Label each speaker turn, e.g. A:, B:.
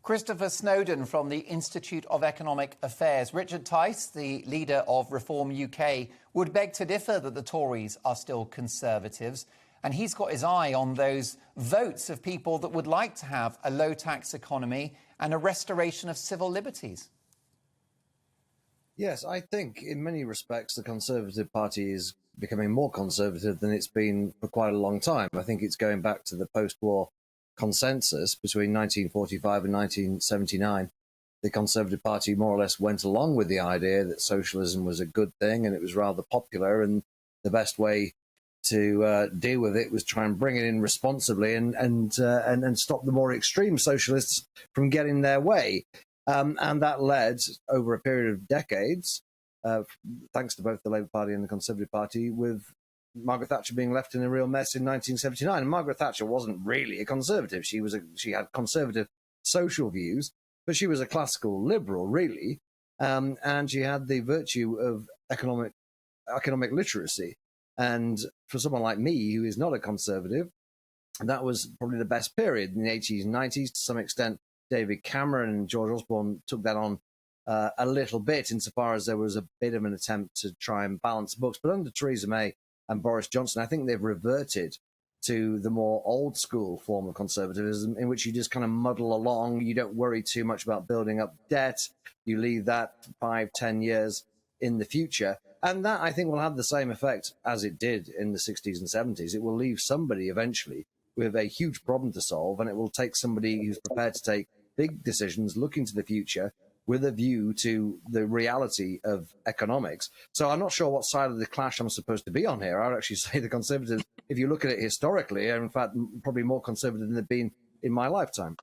A: Christopher Snowdon from the Institute of Economic Affairs. Richard Tice, the leader of Reform UK, would beg to differ that the Tories are still Conservatives. And he's got his eye on those votes of people that would like to have a low-tax economy and a restoration of civil liberties.
B: Yes, I think in many respects the Conservative Party is becoming more conservative than it's been for quite a long time. I think it's going back to the post-war consensus between 1945 and 1979. The Conservative Party more or less went along with the idea that socialism was a good thing and it was rather popular, and the best way to deal with it was try and bring it in responsibly and stop the more extreme socialists from getting their way. And that led, over a period of decades, thanks to both the Labour Party and the Conservative Party, with Margaret Thatcher being left in a real mess in 1979. And Margaret Thatcher wasn't really a conservative. She had conservative social views, but she was a classical liberal, really. And she had the virtue of economic literacy. And for someone like me, who is not a conservative, that was probably the best period in the 80s and 90s. To some extent, David Cameron and George Osborne took that on a little bit, insofar as there was a bit of an attempt to try and balance books. But under Theresa May and Boris Johnson, I think they've reverted to the more old school form of conservatism, in which you just kind of muddle along. You don't worry too much about building up debt. You leave that 5-10 years in the future. And that, I think, will have the same effect as it did in the 60s and 70s. It will leave somebody eventually with a huge problem to solve, and it will take somebody who's prepared to take big decisions, looking to the future, with a view to the reality of economics. So I'm not sure what side of the clash I'm supposed to be on here. I would actually say the Conservatives, if you look at it historically, are in fact probably more conservative than they've been in my lifetime.